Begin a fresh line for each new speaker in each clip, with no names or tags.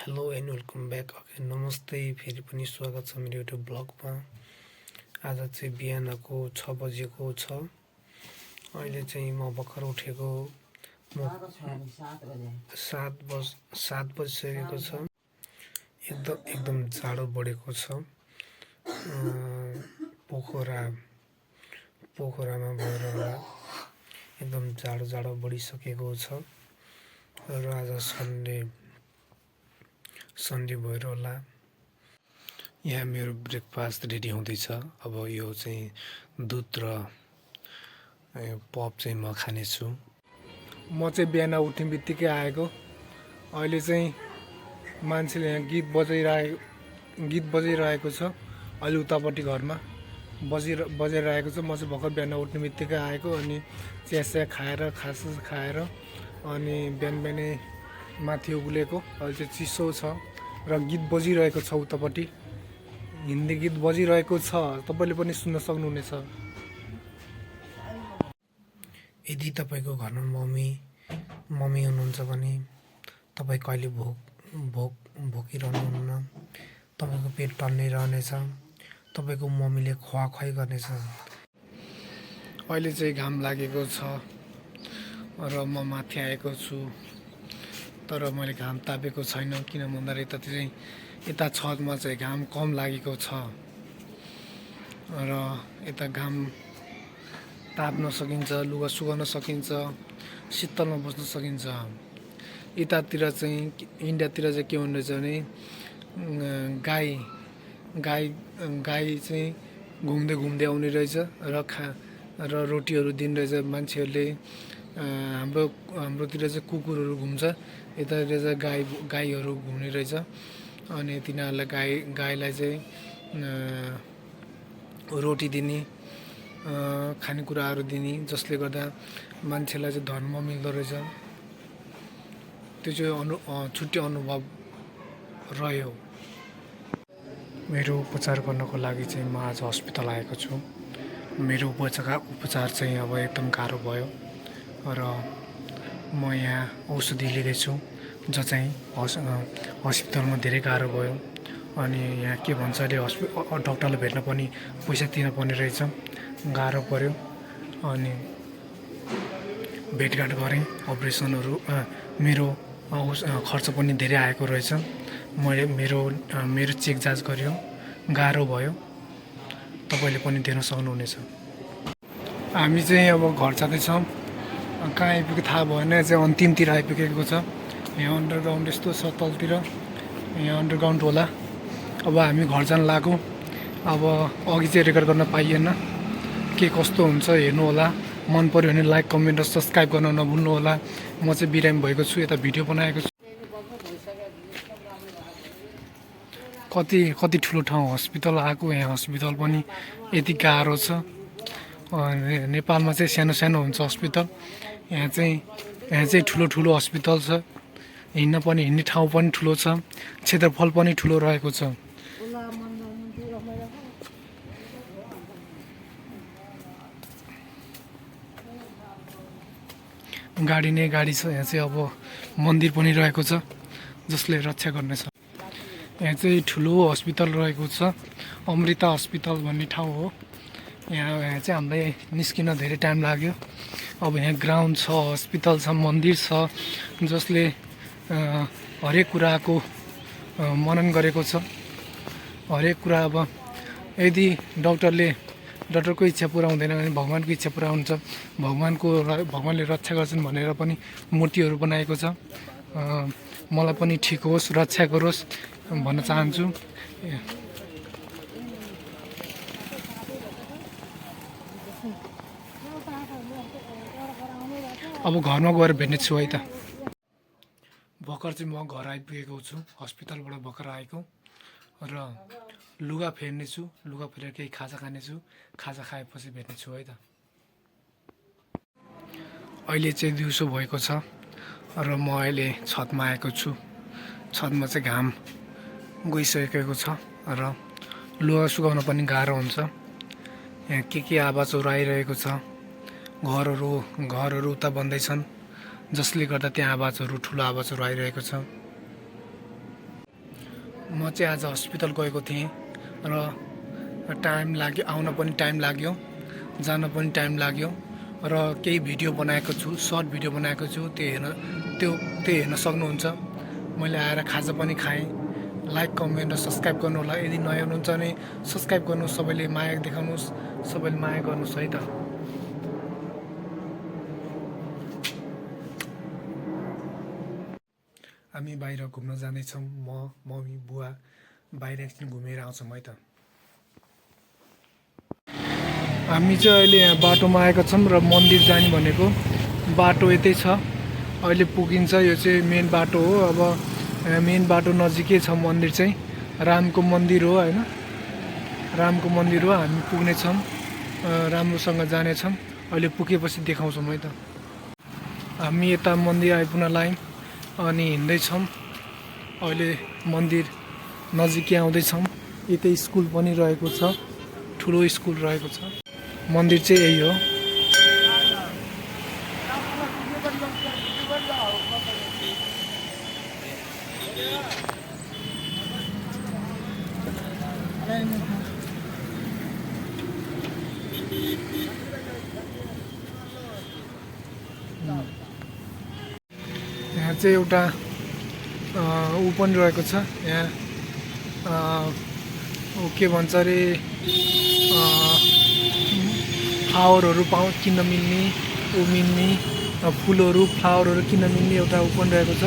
Hello and welcome back again. नमस्ते, फेरि पनि स्वागत छ मेरो युट्युब ब्लगमा। आज चाहिँ बिहानको 6 बजेको छ। अहिले चाहिँ म भर्खर उठेको। म 7 बजिसकेको छ। एकदम जाडो बढेको छ। पोखरामा भएर होला एकदम जाडो बढिसकेको छ। र आज सन्डे भएर होला। यहाँ मेरो ब्रेकफास्ट रेडी हुँदैछ। अब यो चाहिँ दुध र पप चाहिँ म खानेछु। म चाहिँ बिहान उठ्ने बित्तिकै आएको। अहिले चाहिँ मान्छेले यहाँ गीत बजाइरहेको छ। अहिले उतापट्टि घरमा बजाइरहेको छ। म चाहिँ भर्खर बिहान उठ्ने बित्तिकै आएको। अनि चिया खाएर खाएर अनि बिहानै माथि उक्लेको। अहिले चाहिँ चिसो छ र गीत बजिरहेको छ। उतापट्टि हिन्दी गीत बजिरहेको छ। तपाईँले पनि सुन्न सक्नुहुनेछ। यदि तपाईँको घरमा मम्मी हुनुहुन्छ भने तपाईँ कहिले भोकिरहनुहुन्न। तपाईँको पेट टन्नै रहनेछ। तपाईँको मम्मीले खुवाई गर्नेछ। अहिले चाहिँ घाम लागेको छ र म माथि आएको छु। तर मैले घाम तापेको छैन। किन भन्दा यता छतमा चाहिँ घाम कम लागेको छ र यता घाम ताप्न सकिन्छ, लुगा सुकाउन सकिन्छ, शीतलमा बस्न सकिन्छ। यतातिर चाहिँ इन्डियातिर चाहिँ के हुँदैछ भने गाई चाहिँ घुम्दै आउने रहेछ र रोटीहरू दिँदैछ मान्छेहरूले। हाम्रोतिर चाहिँ कुकुरहरू घुम्छ, यतातिर चाहिँ गाईहरू घुम्ने रहेछ। अनि तिनीहरूलाई गाईलाई चाहिँ रोटी दिने, खानेकुराहरू दिने, जसले गर्दा मान्छेलाई चाहिँ धर्म मिल्दो रहेछ। त्यो चाहिँ छुट्टै अनुभव रह्यो। मेरो उपचार गर्नको लागि चाहिँ म आज हस्पिटल आएको छु। मेरो उपचार चाहिँ अब एकदम गाह्रो भयो र म यहाँ औषधि लिँदैछु, जो चाहिँ हस्पिटलमा धेरै गाह्रो भयो। अनि यहाँ के भन्छ अरे डक्टरलाई भेट्न पनि पैसा तिर्नुपर्ने रहेछ। गाह्रो पऱ्यो। अनि भेटघाट गरेँ। अपरेसनहरू मेरो खर्च पनि धेरै आएको रहेछ। मेरो चेक जाँच गर्यो, गाह्रो भयो। तपाईँले पनि दिन सक्नुहुनेछ। हामी चाहिँ अब घर जाँदैछौँ। कहाँ आइपुग्यो थाहा भएन। चाहिँ अन्तिमतिर आइपुगेको छ। यहाँ अन्डरग्राउन्ड यस्तो छ तलतिर। यहाँ अन्डरग्राउन्ड होला। अब हामी घर जान लाग्यो। अब अघि चाहिँ रेकर्ड गर्न पाइएन। के कस्तो हुन्छ हेर्नु होला। मन पर्यो भने लाइक, कमेन्ट र सब्सक्राइब गर्न नभुल्नु होला। म चाहिँ बिरामी भएको छु, यता भिडियो बनाएको छु। कति ठुलो ठाउँ हस्पिटल आएको। यहाँ हस्पिटल पनि यति गाह्रो छ। नेपालमा चाहिँ सानो हुन्छ हस्पिटल। यहाँ चाहिँ ठुलो हस्पिटल छ। हिँड्ने ठाउँ पनि ठुलो छ। क्षेत्रफल पनि ठुलो रहेको छ। गाडी नै गाडी छ। यहाँ चाहिँ अब मन्दिर पनि रहेको छ, जसले रक्षा गर्नेछ। यहाँ चाहिँ ठुलो हस्पिटल रहेको छ। अमृता हस्पिटल भन्ने ठाउँ हो। यहाँ चाहिँ हामीलाई निस्किन धेरै टाइम लाग्यो। अब यहाँ ग्राउन्ड छ, हस्पिटल छ, मन्दिर छ, जसले हरेक कुराको मनन गरेको छ। हरेक कुरा अब यदि डक्टरको इच्छा पुरा हुँदैन भने भगवान्को इच्छा पुरा हुन्छ। भगवान्ले रक्षा गर्छन् भनेर पनि मूर्तिहरू बनाएको छ। मलाई पनि ठिक होस्, रक्षा गरोस् भन्न चाहन्छु। अब घरमा गएर भेट्ने छु है त। भर्खर चाहिँ म घर आइपुगेको छु। हस्पिटलबाट भर्खर आएको र लुगा फेर्ने छु। लुगा फेरेर केही खाजा खानेछु। खाजा खाएपछि भेट्ने छु है त। अहिले चाहिँ दिउँसो भएको छ र म अहिले छतमा आएको छु। छतमा चाहिँ घाम गइसकेको छ र लुगा सुकाउन पनि गाह्रो हुन्छ। यहाँ के आवाजहरू आइरहेको छ। घरहरू उता बन्दैछन्, जसले गर्दा त्यहाँ ठुलो आवाजहरू आइरहेको छ। म चाहिँ आज हस्पिटल गएको थिएँ र टाइम लाग्यो, आउन पनि टाइम लाग्यो, जान पनि टाइम लाग्यो र केही भिडियो बनाएको छु, सर्ट भिडियो बनाएको छु, त्यो हेर्न सक्नुहुन्छ। मैले आएर खाजा पनि खाएँ। लाइक कमेन्ट र सब्सक्राइब गर्नु होला। यदि नयाँ हुनुहुन्छ भने सब्सक्राइब गर्नु, सबैले माया देखाउनुहोस्, सबैले माया गर्नुहोस् है त। हामी बाहिर घुम्न जाँदैछौँ। म, मम्मी, बुवा बाहिर एकछिन घुमेर आउँछौँ है त। हामी चाहिँ अहिले यहाँ बाटोमा आएका छौँ र मन्दिर जाने भनेको बाटो यतै छ। अहिले पुगिन्छ। यो चाहिँ मेन बाटो हो। अब मेन बाटो नजिकै छ मन्दिर चाहिँ, रामको मन्दिर हो होइन, रामको मन्दिर हो। हामी पुग्नेछौँ, राम्रोसँग जानेछौँ। अहिले पुगेपछि देखाउँछौँ है त। हामी यता मन्दिर आइपुग्न लाग्यौँ अनि हिँड्दैछौँ। अहिले मन्दिर नजिकै आउँदैछौँ। यतै स्कुल पनि रहेको छ, ठुलो स्कुल रहेको छ। मन्दिर चाहिँ यही हो। यहाँ चाहिँ एउटा ऊ पनि रहेको छ। यहाँ के भन्छ अरे, फ्लावरहरू किन्न मिल्ने, मिल्ने फुलहरू, फ्लावरहरू किन्न मिल्ने एउटा ऊ पनि रहेको छ।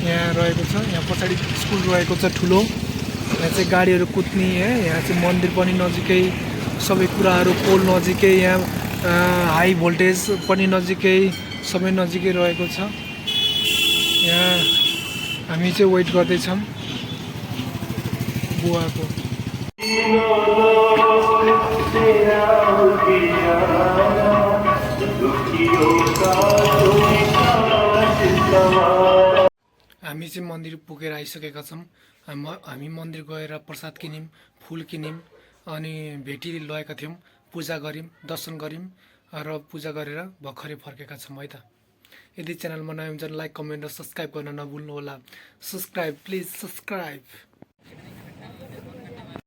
यहाँ रहेको छ। यहाँ पछाडि स्कुल रहेको छ ठुलो। यहाँ चाहिँ गाडीहरू कुद्ने है। यहाँ चाहिँ मन्दिर पनि नजिकै, सबै कुराहरू पोल नजिकै, यहाँ हाई भोल्टेज पनि नजिकै, सबै नजिकै रहेको छ। यहाँ हामी चाहिँ वेट गर्दैछौँ बुवाको। हामी चाहिँ मन्दिर पुगेर आइसकेका छौँ। हामी मन्दिर गएर प्रसाद किन्यौँ, फुल किन्यौँ अनि भेटी लगेका थियौँ। पूजा गऱ्यौँ, दर्शन गऱ्यौँ र पूजा गरेर भर्खरै फर्केका छौँ है त। यदि च्यानलमा नयाँ हुन्छ भने लाइक कमेन्ट र सब्सक्राइब गर्न नभुल्नुहोला। Subscribe, please subscribe.